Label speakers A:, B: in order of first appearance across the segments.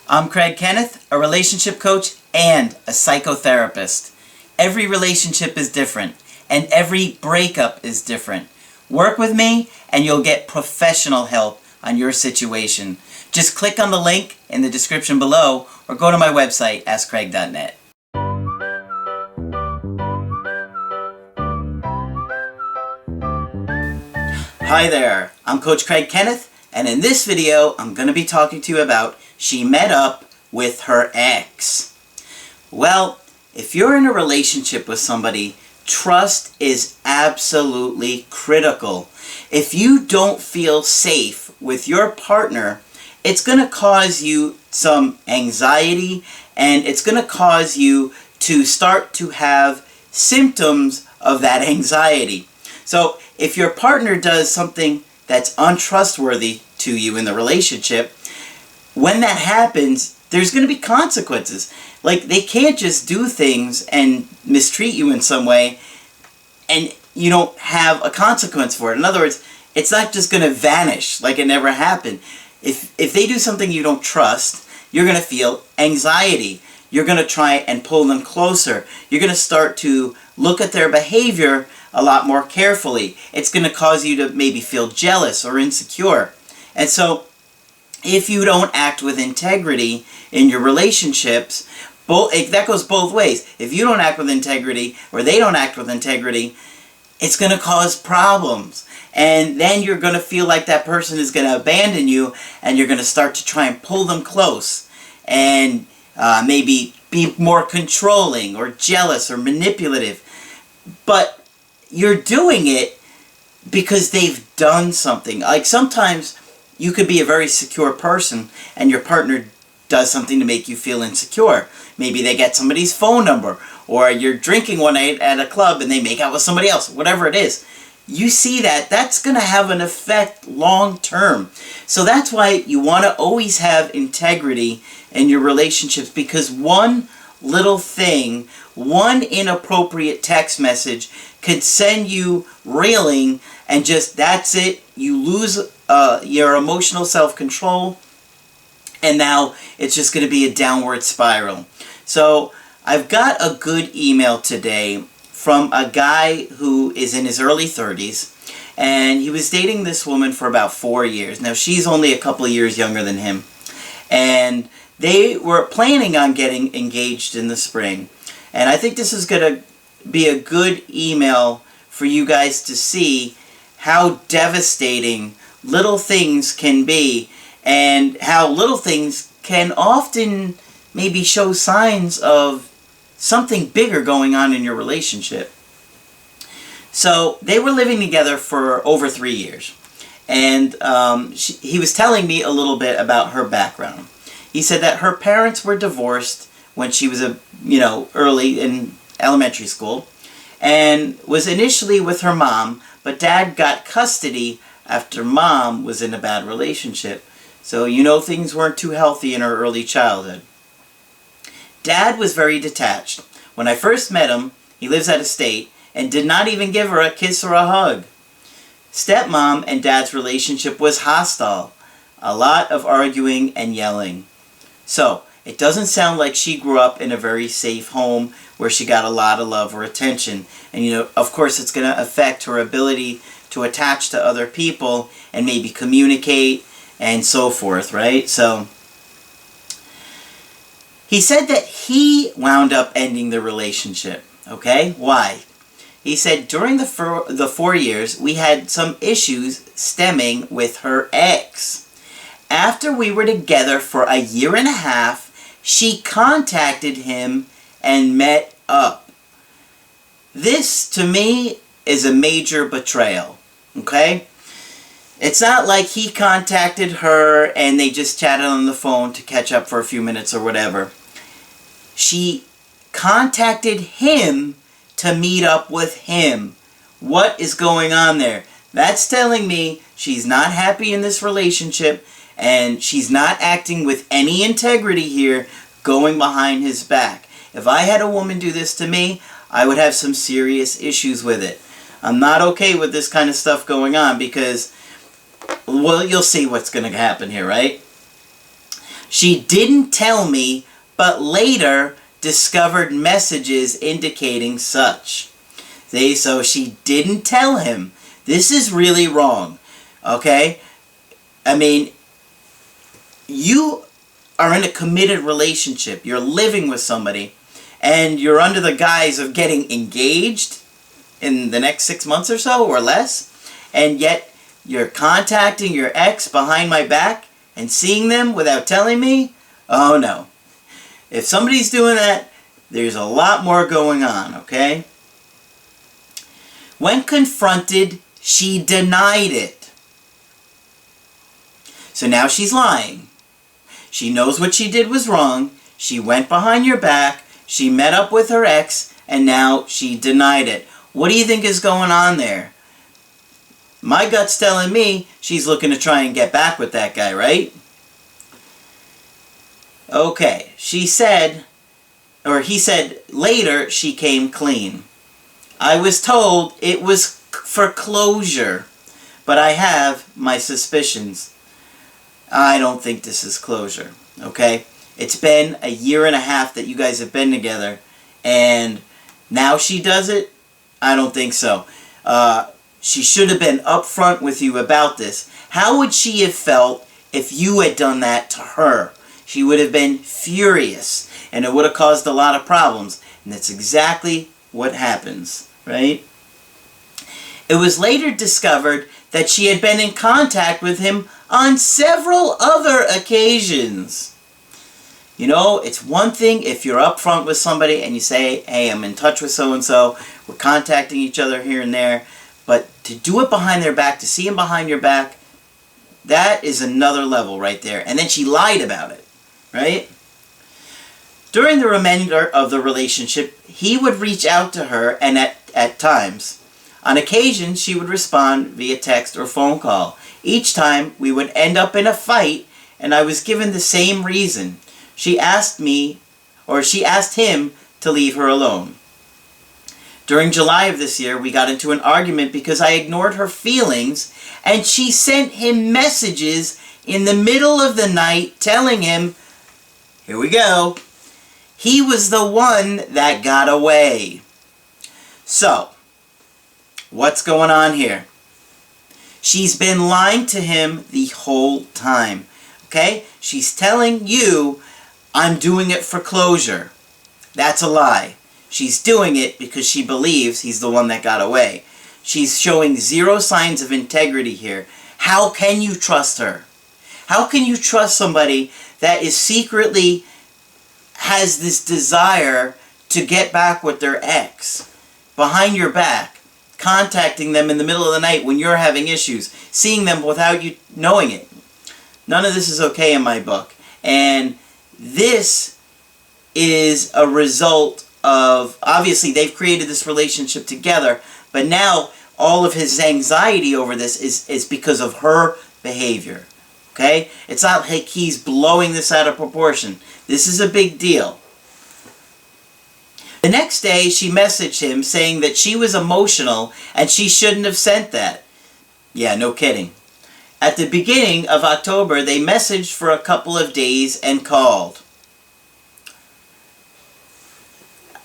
A: I'm Kenneth, a relationship coach and a psychotherapist. Every relationship is different, and every breakup is different. Work with me, and you'll get professional help on your situation. Just click on the link in the description below, or go to my website, askcraig.net. Hi there, I'm Coach Kenneth, and in this video, I'm going to be talking to you about she met up with her ex. Well, if you're in a relationship with somebody, trust is absolutely critical. If you don't feel safe with your partner, it's going to cause you some anxiety, and it's going to cause you to start to have symptoms of that anxiety. So if your partner does something that's untrustworthy to you in the relationship, when that happens, there's going to be consequences. Like, they can't just do things and mistreat you in some way and you don't have a consequence for it. In other words, it's not just going to vanish like it never happened. If they do something you don't trust, you're going to feel anxiety. You're going to try and pull them closer. You're going to start to look at their behavior a lot more carefully. It's going to cause you to maybe feel jealous or insecure. And so, if you don't act with integrity in your relationships, that goes both ways. If you don't act with integrity, or they don't act with integrity, it's going to cause problems. And then you're going to feel like that person is going to abandon you, and you're going to start to try and pull them close, and maybe be more controlling, or jealous, or manipulative. But you're doing it because they've done something. Like, sometimes you could be a very secure person and your partner does something to make you feel insecure. Maybe they get somebody's phone number, or you're drinking one night at a club and they make out with somebody else, whatever it is. You see that's going to have an effect long term. So that's why you want to always have integrity in your relationships, because one little thing, one inappropriate text message could send you reeling, and just, that's it. You lose your emotional self-control, and now it's just going to be a downward spiral. So I've got a good email today from a guy who is in his early 30s, and he was dating this woman for about 4 years. Now, she's only a couple of years younger than him, and they were planning on getting engaged in the spring. And I think this is going to be a good email for you guys to see how devastating little things can be, and how little things can often maybe show signs of something bigger going on in your relationship. So they were living together for over 3 years, and he was telling me a little bit about her background. He said that her parents were divorced when she was early in elementary school, and was initially with her mom, but dad got custody after mom was in a bad relationship. So things weren't too healthy in her early childhood. Dad was very detached. When I first met him, he lives out of state, and did not even give her a kiss or a hug. Stepmom and dad's relationship was hostile. A lot of arguing and yelling. So, it doesn't sound like she grew up in a very safe home where she got a lot of love or attention. And of course it's going to affect her ability to attach to other people and maybe communicate and so forth, right? So he said that he wound up ending the relationship. Okay? Why? He said during the 4 years we had some issues stemming with her ex. After we were together for a year and a half, she contacted him and met up. This, to me, is a major betrayal. Okay? It's not like he contacted her and they just chatted on the phone to catch up for a few minutes or whatever. She contacted him to meet up with him. What is going on there? That's telling me she's not happy in this relationship, and she's not acting with any integrity here, going behind his back. If I had a woman do this to me, I would have some serious issues with it. I'm not okay with this kind of stuff going on because, well, you'll see what's going to happen here, right? She didn't tell me, but later discovered messages indicating such. So she didn't tell him. This is really wrong. Okay? I mean, you are in a committed relationship. You're living with somebody, and you're under the guise of getting engaged in the next 6 months or so, or less, and yet you're contacting your ex behind my back and seeing them without telling me? Oh no. If somebody's doing that, there's a lot more going on, okay? When confronted, she denied it. So now she's lying. She knows what she did was wrong. She went behind your back. She met up with her ex, and now she denied it. What do you think is going on there? My gut's telling me she's looking to try and get back with that guy, right? Okay, she said, or he said later she came clean. I was told it was for closure, but I have my suspicions. I don't think this is closure, okay? It's been a year and a half that you guys have been together, and now she does it? I don't think so. She should have been upfront with you about this. How would she have felt if you had done that to her? She would have been furious, and it would have caused a lot of problems. And that's exactly what happens, right? It was later discovered that she had been in contact with him on several other occasions. You know, it's one thing if you're upfront with somebody and you say, hey, I'm in touch with so-and-so, we're contacting each other here and there, but to do it behind their back, to see him behind your back, that is another level right there. And then she lied about it, right? During the remainder of the relationship, he would reach out to her, and at times, on occasion, she would respond via text or phone call. Each time, we would end up in a fight, and I was given the same reason. She asked him to leave her alone. During July of this year, we got into an argument because I ignored her feelings, and she sent him messages in the middle of the night telling him, here we go, he was the one that got away. So, what's going on here? She's been lying to him the whole time, okay? She's telling you, I'm doing it for closure. That's a lie. She's doing it because she believes he's the one that got away. She's showing zero signs of integrity here. How can you trust her? How can you trust somebody that is secretly has this desire to get back with their ex behind your back, contacting them in the middle of the night when you're having issues, seeing them without you knowing it? None of this is okay in my book. And this is a result of, obviously they've created this relationship together, but now all of his anxiety over this is because of her behavior. Okay? It's not like he's blowing this out of proportion. This is a big deal. The next day, she messaged him saying that she was emotional and she shouldn't have sent that. Yeah, no kidding. At the beginning of October, they messaged for a couple of days and called.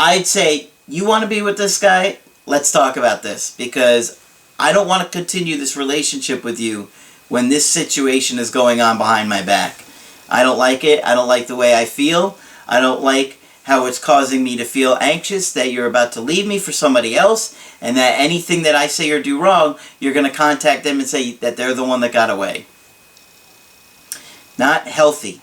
A: I'd say, you want to be with this guy? Let's talk about this, because I don't want to continue this relationship with you when this situation is going on behind my back. I don't like it. I don't like the way I feel. I don't like how it's causing me to feel anxious that you're about to leave me for somebody else, and that anything that I say or do wrong, you're going to contact them and say that they're the one that got away. Not healthy.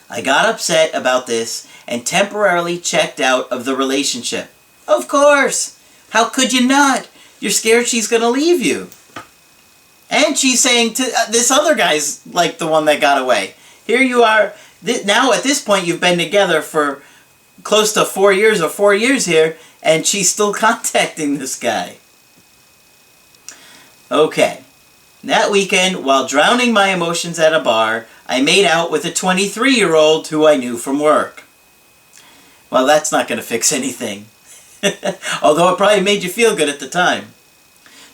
A: I got upset about this and temporarily checked out of the relationship. Of course! How could you not? You're scared she's going to leave you. And she's saying to this other guy's like the one that got away. Here you are. Now at this point you've been together for close to 4 years or 4 years here, and she's still contacting this guy. Okay. That weekend, while drowning my emotions at a bar, I made out with a 23-year-old who I knew from work. Well, that's not going to fix anything. Although it probably made you feel good at the time.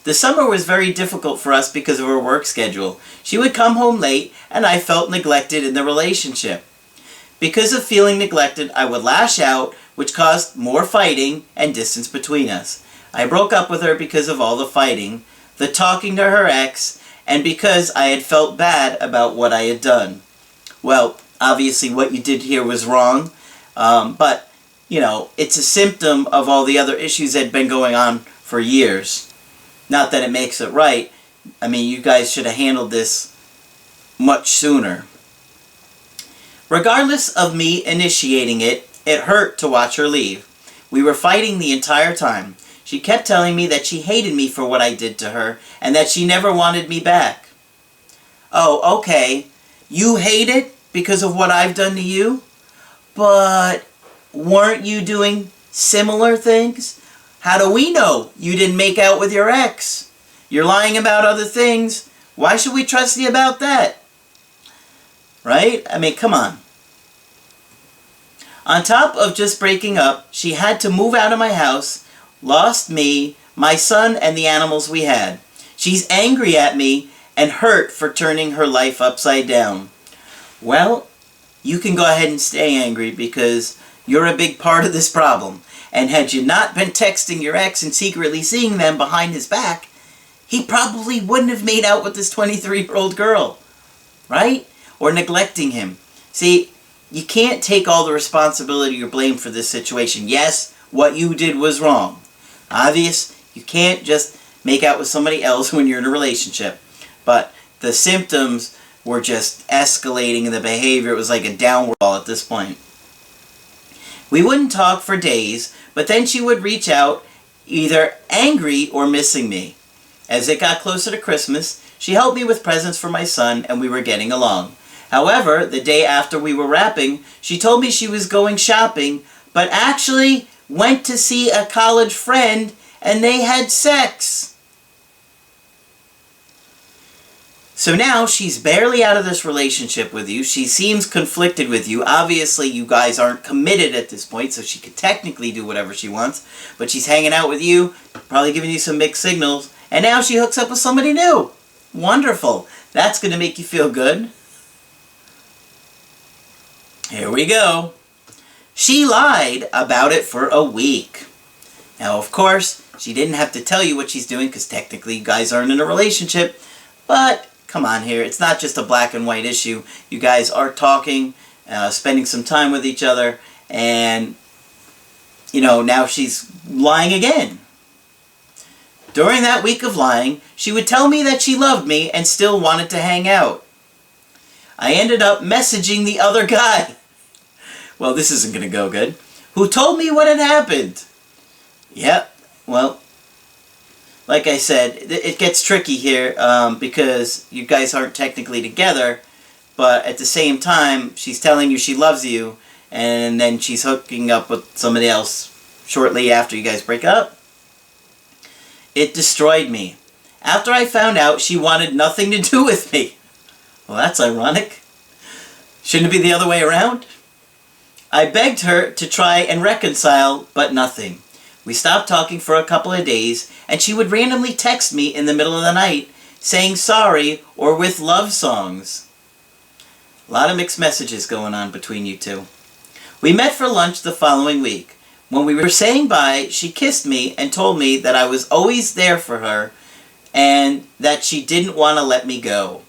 A: The summer was very difficult for us because of her work schedule. She would come home late, and I felt neglected in the relationship. Because of feeling neglected, I would lash out, which caused more fighting and distance between us. I broke up with her because of all the fighting, the talking to her ex, and because I had felt bad about what I had done. Well, obviously what you did here was wrong, but, you know, it's a symptom of all the other issues that had been going on for years. Not that it makes it right. I mean, you guys should have handled this much sooner. Regardless of me initiating it, it hurt to watch her leave. We were fighting the entire time. She kept telling me that she hated me for what I did to her, and that she never wanted me back. Oh, okay. You hate it because of what I've done to you? But weren't you doing similar things? How do we know you didn't make out with your ex? You're lying about other things. Why should we trust you about that? Right? I mean, come on. On top of just breaking up, she had to move out of my house, lost me, my son, and the animals we had. She's angry at me and hurt for turning her life upside down. Well, you can go ahead and stay angry because you're a big part of this problem. And had you not been texting your ex and secretly seeing them behind his back, he probably wouldn't have made out with this 23-year-old girl. Right? Or neglecting him. See, you can't take all the responsibility or blame for this situation. Yes, what you did was wrong. Obvious, you can't just make out with somebody else when you're in a relationship. But the symptoms were just escalating, and the behavior was like a downward ball at this point. We wouldn't talk for days, but then she would reach out, either angry or missing me. As it got closer to Christmas, she helped me with presents for my son, and we were getting along. However, the day after we were wrapping, she told me she was going shopping, but actually went to see a college friend, and they had sex. So now she's barely out of this relationship with you. She seems conflicted with you. Obviously, you guys aren't committed at this point, so she could technically do whatever she wants. But she's hanging out with you, probably giving you some mixed signals. And now she hooks up with somebody new. Wonderful. That's going to make you feel good. Here we go. She lied about it for a week. Now, of course, she didn't have to tell you what she's doing because technically you guys aren't in a relationship. But come on here, it's not just a black and white issue. You guys are talking, spending some time with each other, and, you know, now she's lying again. During that week of lying, she would tell me that she loved me and still wanted to hang out. I ended up messaging the other guy. Well, this isn't going to go good. Who told me what had happened. Yep, well, like I said, it gets tricky here because you guys aren't technically together, but at the same time, she's telling you she loves you, and then she's hooking up with somebody else shortly after you guys break up. It destroyed me. After I found out, she wanted nothing to do with me. Well, that's ironic. Shouldn't it be the other way around? I begged her to try and reconcile, but nothing. We stopped talking for a couple of days, and she would randomly text me in the middle of the night, saying sorry or with love songs. A lot of mixed messages going on between you two. We met for lunch the following week. When we were saying bye, she kissed me and told me that I was always there for her and that she didn't want to let me go.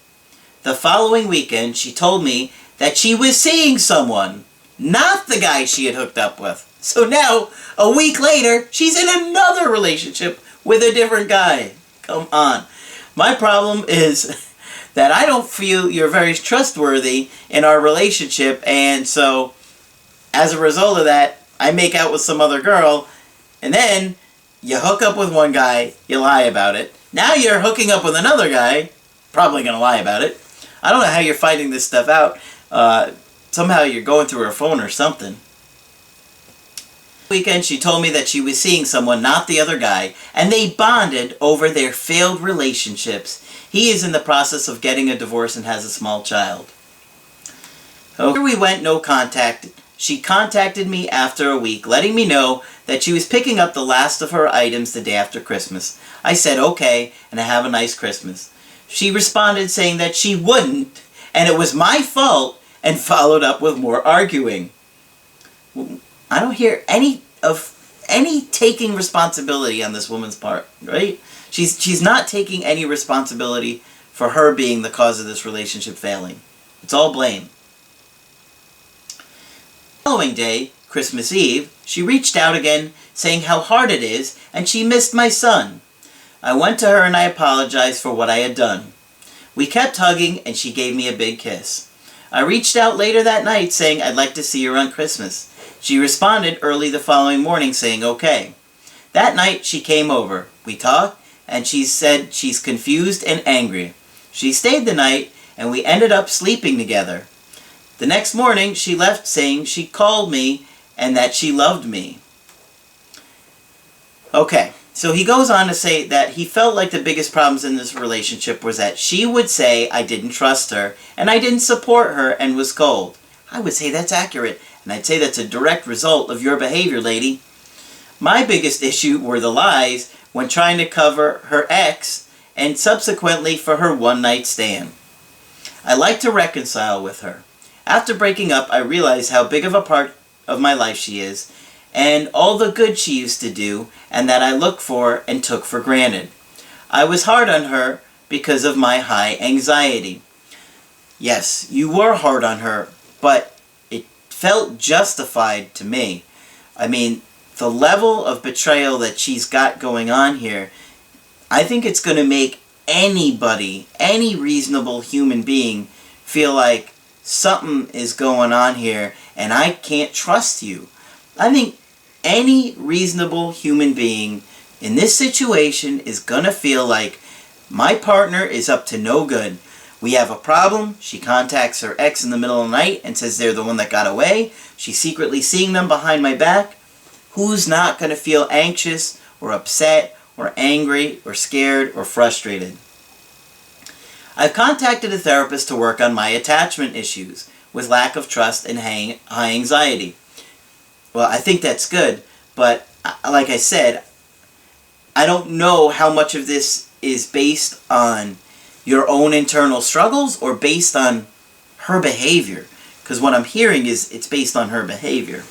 A: The following weekend, she told me that she was seeing someone, not the guy she had hooked up with. So now, a week later, she's in another relationship with a different guy. Come on. My problem is that I don't feel you're very trustworthy in our relationship, and so, as a result of that, I make out with some other girl, and then you hook up with one guy, you lie about it. Now you're hooking up with another guy, probably going to lie about it. I don't know how you're finding this stuff out. Somehow you're going through her phone or something. Weekend, she told me that she was seeing someone, not the other guy, and they bonded over their failed relationships. He is in the process of getting a divorce and has a small child. Over we went, no contact. She contacted me after a week, letting me know that she was picking up the last of her items the day after Christmas. I said okay, and have a nice Christmas. She responded saying that she wouldn't, and it was my fault, and followed up with more arguing. I don't hear any taking responsibility on this woman's part, right? She's not taking any responsibility for her being the cause of this relationship failing. It's all blame. The following day, Christmas Eve, she reached out again saying how hard it is and she missed my son. I went to her and I apologized for what I had done. We kept hugging and she gave me a big kiss. I reached out later that night saying I'd like to see her on Christmas. She responded early the following morning saying okay. That night she came over. We talked and she said she's confused and angry. She stayed the night and we ended up sleeping together. The next morning she left saying she called me and that she loved me. Okay, so he goes on to say that he felt like the biggest problems in this relationship was that she would say I didn't trust her and I didn't support her and was cold. I would say that's accurate, and I'd say that's a direct result of your behavior, lady. My biggest issue were the lies when trying to cover her ex and subsequently for her one-night stand. I like to reconcile with her. After breaking up, I realized how big of a part of my life she is, and all the good she used to do, and that I looked for and took for granted. I was hard on her because of my high anxiety. Yes, you were hard on her, but it felt justified to me. I mean, the level of betrayal that she's got going on here, I think it's going to make anybody, any reasonable human being, feel like something is going on here and I can't trust you. I think any reasonable human being in this situation is going to feel like my partner is up to no good. We have a problem. She contacts her ex in the middle of the night and says they're the one that got away. She's secretly seeing them behind my back. Who's not going to feel anxious or upset or angry or scared or frustrated? I've contacted a therapist to work on my attachment issues with lack of trust and high anxiety. Well, I think that's good, but like I said, I don't know how much of this is based on your own internal struggles or based on her behavior, because what I'm hearing is it's based on her behavior.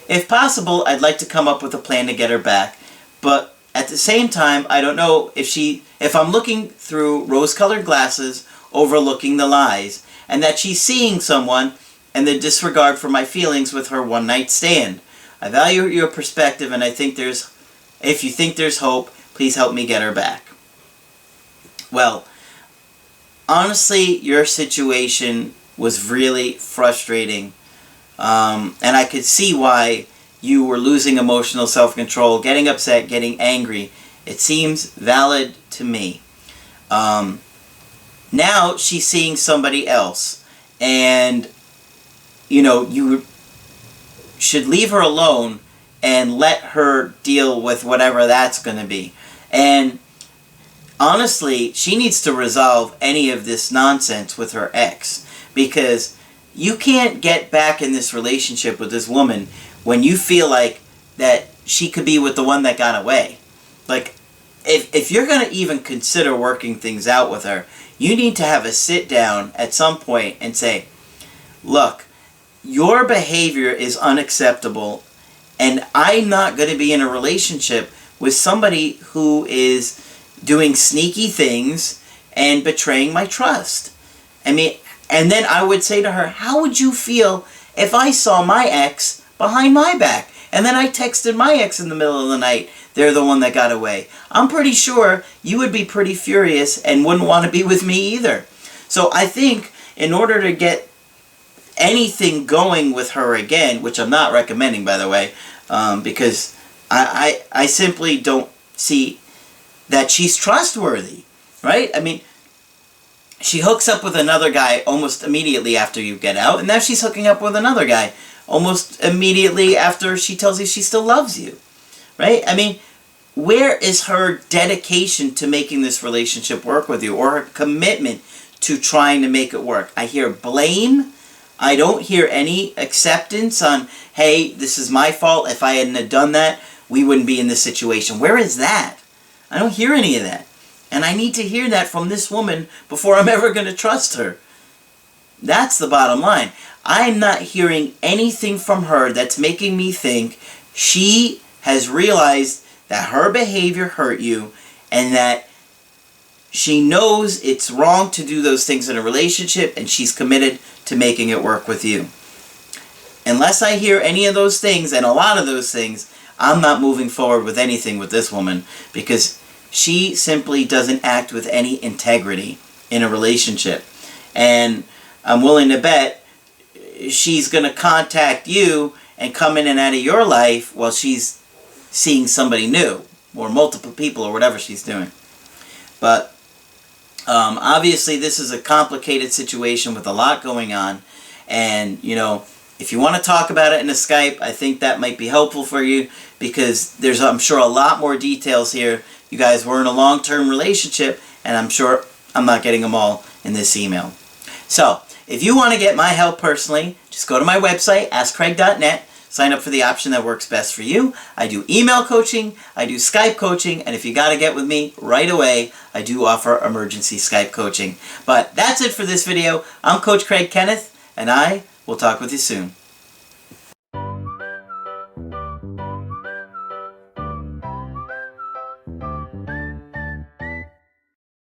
A: If possible, I'd like to come up with a plan to get her back, but at the same time, I don't know if I'm looking through rose-colored glasses overlooking the lies, and that she's seeing someone and the disregard for my feelings with her one-night stand. I value your perspective, and if you think there's hope, please help me get her back. Well, honestly, your situation was really frustrating, and I could see why you were losing emotional self-control, getting upset, getting angry. It seems valid to me. Now she's seeing somebody else, and you should leave her alone and let her deal with whatever that's going to be. And honestly, she needs to resolve any of this nonsense with her ex, because you can't get back in this relationship with this woman when you feel like that she could be with the one that got away. Like, if you're going to even consider working things out with her, you need to have a sit down at some point and say, look, your behavior is unacceptable, and I'm not going to be in a relationship with somebody who is doing sneaky things and betraying my trust. I mean, and then I would say to her, how would you feel if I saw my ex behind my back, and then I texted my ex in the middle of the night, they're the one that got away? I'm pretty sure you would be pretty furious and wouldn't want to be with me either. So I think in order to get anything going with her again, which I'm not recommending, by the way, because I simply don't see that she's trustworthy, right? I mean, she hooks up with another guy almost immediately after you get out, and now she's hooking up with another guy almost immediately after she tells you she still loves you, right? I mean, where is her dedication to making this relationship work with you, or her commitment to trying to make it work? I hear blame. I don't hear any acceptance on, hey, this is my fault. If I hadn't have done that, we wouldn't be in this situation. Where is that? I don't hear any of that. And I need to hear that from this woman before I'm ever going to trust her. That's the bottom line. I'm not hearing anything from her that's making me think she has realized that her behavior hurt you and that she knows it's wrong to do those things in a relationship and she's committed to making it work with you. Unless I hear any of those things, and a lot of those things, I'm not moving forward with anything with this woman because she simply doesn't act with any integrity in a relationship. And I'm willing to bet she's going to contact you and come in and out of your life while she's seeing somebody new or multiple people or whatever she's doing. But obviously this is a complicated situation with a lot going on, and you know, if you want to talk about it in a Skype, I think that might be helpful for you because there's, I'm sure, a lot more details here. You guys were in a long-term relationship, and I'm sure I'm not getting them all in this email. So if you want to get my help personally, just go to my website, askcraig.net. Sign up for the option that works best for you. I do email coaching, I do Skype coaching, and if you got to get with me right away, I do offer emergency Skype coaching. But that's it for this video. I'm Coach Craig Kenneth, and I will talk with you soon.